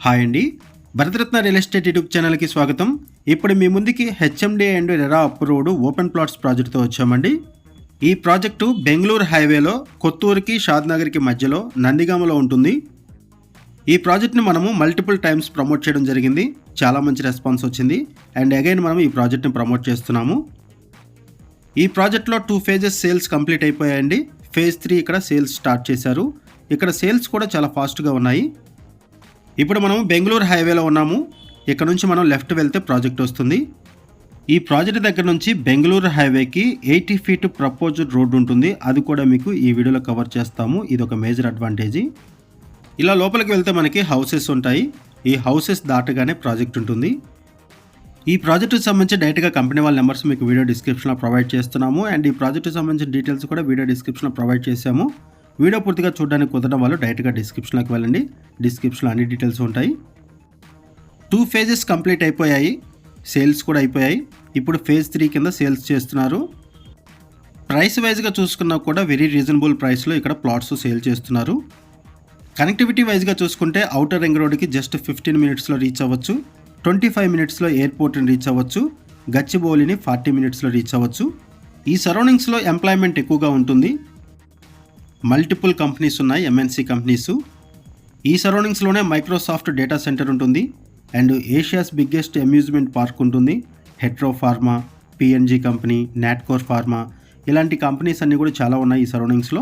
Hi అండి, Bharat Ratna real estate YouTube ఛానల్కి స్వాగతం. ఇప్పుడు మీ ముందుకి HMDA and RERA approved open plots ప్రాజెక్ట్తో వచ్చామండి. ఈ ప్రాజెక్టు బెంగళూరు హైవేలో కొత్తూరుకి షాద్నగర్కి మధ్యలో నందిగామలో ఉంటుంది. ఈ ప్రాజెక్ట్ని మనము మల్టిపుల్ టైమ్స్ ప్రమోట్ చేయడం జరిగింది. చాలా మంచి రెస్పాన్స్ వచ్చింది అండ్ అగైన్ మనం ఈ ప్రాజెక్ట్ని ప్రమోట్ చేస్తున్నాము. ఈ ప్రాజెక్ట్లో 2 phases సేల్స్ కంప్లీట్ అయిపోయాయండి. ఫేజ్ 3 ఇక్కడ సేల్స్ స్టార్ట్ చేశారు. ఇక్కడ సేల్స్ కూడా చాలా ఫాస్ట్గా ఉన్నాయి. ఇప్పుడు మనం బెంగళూరు హైవేలో ఉన్నాము. ఇక్కడ నుంచి మనం లెఫ్ట్ వెళ్తే ప్రాజెక్ట్ వస్తుంది. ఈ ప్రాజెక్ట్ దగ్గర నుంచి బెంగళూరు హైవేకి 80 feet ప్రపోజ్డ్ రోడ్ ఉంటుంది. అది కూడా మీకు ఈ వీడియోలో కవర్ చేస్తాము. ఇది ఒక మేజర్ అడ్వాంటేజీ. ఇలా లోపలికి వెళ్తే మనకి హౌసెస్ ఉంటాయి. ఈ హౌసెస్ దాటగానే ప్రాజెక్ట్ ఉంటుంది. ఈ ప్రాజెక్టుకి సంబంధించి డైరెక్ట్గా కంపెనీ వాళ్ళ నెంబర్స్ మీకు వీడియో డిస్క్రిప్షన్లో ప్రొవైడ్ చేస్తున్నాము అండ్ ఈ ప్రాజెక్టుకి సంబంధించిన డీటెయిల్స్ కూడా వీడియో డిస్క్రిప్షన్లో ప్రొవైడ్ చేశాము. వీడియో పూర్తిగా చూడడానికి కుదరడం వాళ్ళు డైరెక్ట్గా డిస్క్రిప్షన్లోకి వెళ్ళండి. డిస్క్రిప్షన్లో అన్ని డీటెయిల్స్ ఉంటాయి. 2 phases కంప్లీట్ అయిపోయాయి. సేల్స్ కూడా అయిపోయాయి. ఇప్పుడు ఫేజ్ 3 కింద సేల్స్ చేస్తున్నారు. ప్రైస్ వైజ్గా చూసుకున్నా కూడా వెరీ రీజనబుల్ ప్రైస్లో ఇక్కడ ప్లాట్స్ సేల్ చేస్తున్నారు. కనెక్టివిటీ వైజ్గా చూసుకుంటే అవుటర్ రింగ్ రోడ్కి జస్ట్ 15 minutesలో రీచ్ అవ్వచ్చు. 25 minutesలో ఎయిర్పోర్ట్ని రీచ్ అవ్వచ్చు. గచ్చిబౌలిని 40 minutesలో రీచ్ అవ్వచ్చు. ఈ సరౌండింగ్స్లో ఎంప్లాయ్మెంట్ ఎక్కువగా ఉంటుంది. మల్టిపుల్ కంపెనీస్ ఉన్నాయి, ఎంఎన్సీ కంపెనీస్. ఈ సరౌండింగ్స్లోనే మైక్రోసాఫ్ట్ డేటా సెంటర్ ఉంటుంది and Asia's biggest amusement park ఉంటుంది. Hetero pharma, PNG company, Natco pharma ఇలాంటి కంపెనీస్ అన్నీ కూడా చాలా ఉన్నాయి ఈ సరౌండింగ్స్లో.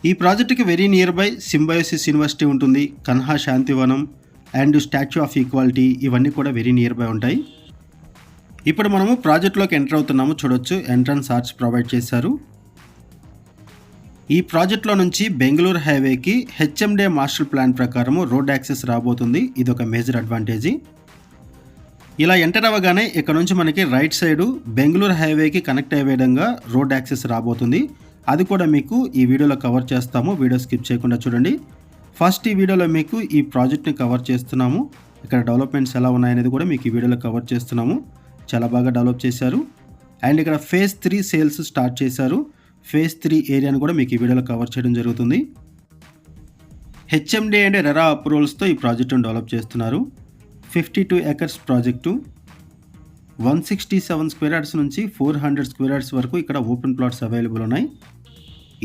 ఈ ప్రాజెక్టుకి very nearby Symbiosis university ఉంటుంది, Kanha Shantivanam and statue of equality ఇవన్నీ కూడా వెరీ నియర్ బై ఉంటాయి. ఇప్పుడు మనము ప్రాజెక్ట్లోకి ఎంటర్ అవుతున్నాము. చూడొచ్చు, ఎంట్రన్స్ ఆర్చ్ ప్రొవైడ్ చేశారు. ఈ ప్రాజెక్ట్లో నుంచి బెంగళూరు హైవేకి హెచ్ఎండే మాస్టర్ ప్లాన్ ప్రకారము రోడ్ యాక్సెస్ రాబోతుంది. ఇది ఒక మేజర్ అడ్వాంటేజీ. ఇలా ఎంటర్ అవ్వగానే ఇక్కడ నుంచి మనకి రైట్ సైడు బెంగళూరు హైవేకి కనెక్ట్ అయ్యే విధంగా రోడ్ యాక్సెస్ రాబోతుంది. అది కూడా మీకు ఈ వీడియోలో కవర్ చేస్తాము. వీడియో స్కిప్ చేయకుండా చూడండి. ఫస్ట్ ఈ వీడియోలో మీకు ఈ ప్రాజెక్ట్ని కవర్ చేస్తున్నాము. ఇక్కడ డెవలప్మెంట్స్ ఎలా ఉన్నాయనేది కూడా మీకు ఈ వీడియోలో కవర్ చేస్తున్నాము. చాలా బాగా డెవలప్ చేశారు అండ్ ఇక్కడ ఫేజ్ 3 సేల్స్ స్టార్ట్ చేశారు. ఫేజ్ 3 ఏరియాను కూడా మీకు ఈ వీడియోలో కవర్ చేయడం జరుగుతుంది. హెచ్ఎండి అండ్ రెరా అప్రూవల్స్తో ఈ ప్రాజెక్టును డెవలప్ చేస్తున్నారు. 52 acres ప్రాజెక్టు. 167 square yards నుంచి 400 square yards వరకు ఇక్కడ ఓపెన్ ప్లాట్స్ అవైలబుల్ ఉన్నాయి.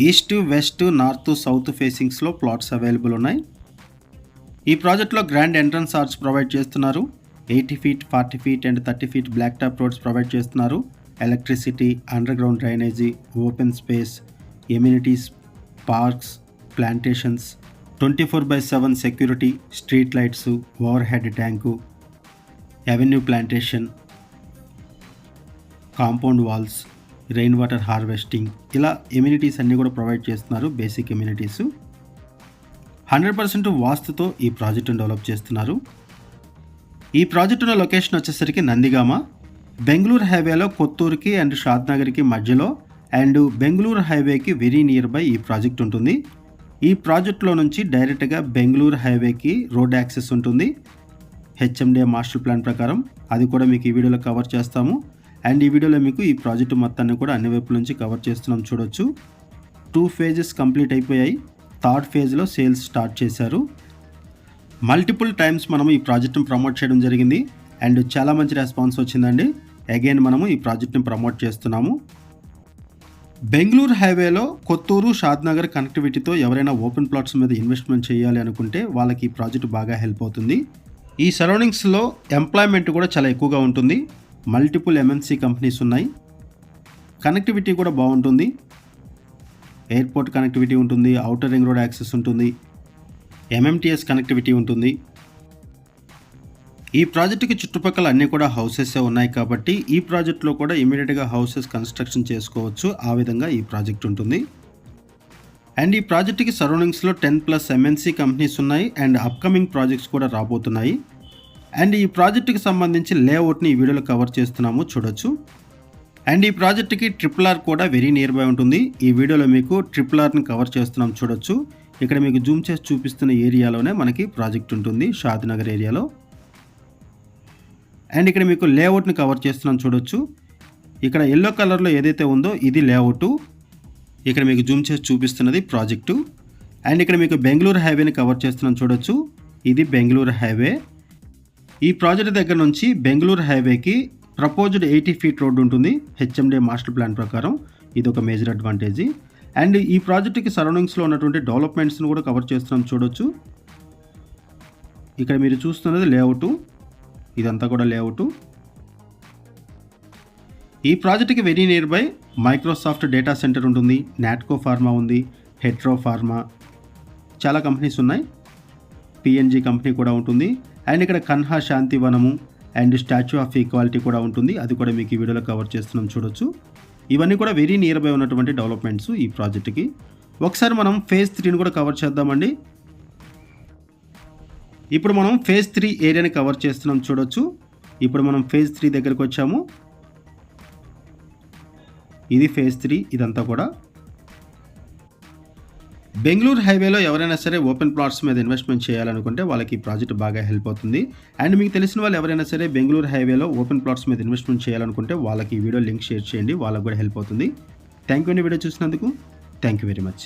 ఈస్ట్, వెస్ట్, నార్త్, సౌత్ ఫేసింగ్స్లో ప్లాట్స్ అవైలబుల్ ఉన్నాయి. ఈ ప్రాజెక్ట్లో గ్రాండ్ ఎంట్రన్స్ ఆర్చ్ ప్రొవైడ్ చేస్తున్నారు. 80 feet, 40 feet and 30 feet black top roads provide చేస్తున్నారు. Electricity, underground drainage, open space, amenities, parks, plantations, 24/7 security, street lights, overhead tank, avenue plantation, compound walls, rain water harvesting ఇలా amenities అన్నీ కూడా provide చేస్తున్నారు. Basic amenities. 100% వాస్తుతో ఈ ప్రాజెక్టును develop చేస్తున్నారు. ఈ ప్రాజెక్టులో లొకేషన్ వచ్చేసరికి నందిగామ. బెంగళూరు హైవేలో కొత్తూరుకి అండ్ షాద్నగర్కి మధ్యలో అండ్ బెంగళూరు హైవేకి వెరీ నియర్ బై ఈ ప్రాజెక్ట్ ఉంటుంది. ఈ ప్రాజెక్ట్లో నుంచి డైరెక్ట్గా బెంగళూరు హైవేకి రోడ్ యాక్సెస్ ఉంటుంది హెచ్ఎండే మాస్టర్ ప్లాన్ ప్రకారం. అది కూడా మీకు ఈ వీడియోలో కవర్ చేస్తాము అండ్ ఈ వీడియోలో మీకు ఈ ప్రాజెక్టు మొత్తాన్ని కూడా అన్ని వైపుల నుంచి కవర్ చేస్తున్నాం. చూడొచ్చు, 2 phases కంప్లీట్ అయిపోయాయి. 3rd phase సేల్స్ స్టార్ట్ చేశారు. మల్టిపుల్ టైమ్స్ మనము ఈ ప్రాజెక్ట్ని ప్రమోట్ చేయడం జరిగింది అండ్ చాలా మంచి రెస్పాన్స్ వచ్చిందండి. అగైన్ మనము ఈ ప్రాజెక్ట్ని ప్రమోట్ చేస్తున్నాము. బెంగళూరు హైవేలో కొత్తూరు, షాద్నగర్ కనెక్టివిటీతో ఎవరైనా ఓపెన్ ప్లాట్స్ మీద ఇన్వెస్ట్మెంట్ చేయాలి అనుకుంటే వాళ్ళకి ఈ ప్రాజెక్ట్ బాగా హెల్ప్ అవుతుంది. ఈ సరౌండింగ్స్లో ఎంప్లాయ్మెంట్ కూడా చాలా ఎక్కువగా ఉంటుంది. మల్టిపుల్ ఎంఎన్సీ కంపెనీస్ ఉన్నాయి. కనెక్టివిటీ కూడా బాగుంటుంది. ఎయిర్పోర్ట్ కనెక్టివిటీ ఉంటుంది, అవుటర్ రింగ్ రోడ్ యాక్సెస్ ఉంటుంది, ఎంఎంటీఎస్ కనెక్టివిటీ ఉంటుంది. ఈ ప్రాజెక్టుకి చుట్టుపక్కల అన్నీ కూడా హౌసెస్ ఉన్నాయి కాబట్టి ఈ ప్రాజెక్ట్లో కూడా ఇమీడియట్గా హౌసెస్ కన్స్ట్రక్షన్ చేసుకోవచ్చు. ఆ విధంగా ఈ ప్రాజెక్ట్ ఉంటుంది. అండ్ ఈ ప్రాజెక్టుకి సరౌండింగ్స్లో 10+ ఎంఎన్సీ కంపెనీస్ ఉన్నాయి అండ్ అప్కమింగ్ ప్రాజెక్ట్స్ కూడా రాబోతున్నాయి. అండ్ ఈ ప్రాజెక్టుకి సంబంధించి లేఅవుట్ని ఈ వీడియోలో కవర్ చేస్తున్నాము. చూడొచ్చు. అండ్ ఈ ప్రాజెక్టుకి RRR కూడా వెరీ నియర్ బై ఉంటుంది. ఈ వీడియోలో మీకు RRRని కవర్ చేస్తున్నాం. చూడొచ్చు, ఇక్కడ మీకు జూమ్ చేసి చూపిస్తున్న ఏరియాలోనే మనకి ప్రాజెక్ట్ ఉంటుంది, షాద్నగర్ ఏరియాలో. అండ్ ఇక్కడ మీకు లేఅవుట్ని కవర్ చేస్తున్నాం. చూడొచ్చు, ఇక్కడ ఎల్లో కలర్లో ఏదైతే ఉందో ఇది లేఅవుట్. ఇక్కడ మీకు జూమ్ చేసి చూపిస్తున్నది ప్రాజెక్టు. అండ్ ఇక్కడ మీకు బెంగళూరు హైవేని కవర్ చేస్తున్నాం. చూడొచ్చు, ఇది బెంగళూరు హైవే. ఈ ప్రాజెక్ట్ దగ్గర నుంచి బెంగళూరు హైవేకి ప్రపోజ్డ్ 80 ఫీట్ రోడ్డు ఉంటుంది హెచ్ఎండిఏ మాస్టర్ ప్లాన్ ప్రకారం. ఇది ఒక మేజర్ అడ్వాంటేజ్. అండ్ ఈ ప్రాజెక్ట్కి సరౌండింగ్స్లో ఉన్నటువంటి డెవలప్మెంట్స్ని కూడా కవర్ చేస్తున్నాం చూడొచ్చు. ఇక్కడ మీరు చూస్తున్నది లేఅవుట్, ఇదంతా కూడా లేఅవుట్. ఈ ప్రాజెక్ట్కి very nearby Microsoft data centre ఉంటుంది, నాట్కో ఫార్మా ఉంది, హెట్రో ఫార్మా, చాలా కంపెనీస్ ఉన్నాయి. పిఎన్జీ కంపెనీ కూడా ఉంటుంది. అండ్ ఇక్కడ Kanha Shantivanam and statue of equality కూడా ఉంటుంది. అది కూడా మీకు ఈ వీడియోలో కవర్ చేస్తున్నాం చూడొచ్చు. ఇవన్నీ కూడా వెరీ నియర్ బై ఉన్నటువంటి డెవలప్మెంట్స్ ఈ ప్రాజెక్ట్కి. ఒకసారి మనం ఫేజ్ 3ని కూడా కవర్ చేద్దామండి. ఇప్పుడు మనం ఫేజ్ 3 ఏరియాని కవర్ చేస్తున్నాం చూడొచ్చు. ఇప్పుడు మనం ఫేజ్ 3 దగ్గరికి వచ్చాము. ఇది ఫేజ్ 3, ఇదంతా కూడా బెంగళూరు హైవేలో ఎవరైనా సరే ఓపెన్ ప్లాట్స్ మీద ఇన్వెస్ట్మెంట్ చేయాలనుకుంటే వాళ్ళకి ఈ ప్రాజెక్ట్ బాగా హెల్ప్ అవుతుంది. అండ్ మీకు తెలిసిన వాళ్ళు ఎవరైనా సరే బెంగళూరు హైవేలో ఓపెన్ ప్లాట్స్ మీద ఇన్వెస్ట్మెంట్ చేయాలనుకుంటే వాళ్ళకి ఈ వీడియో లింక్ షేర్ చేయండి, వాళ్ళకి కూడా హెల్ప్ అవుతుంది. థ్యాంక్ యూ అండి వీడియో చూసినందుకు. Thank you very much.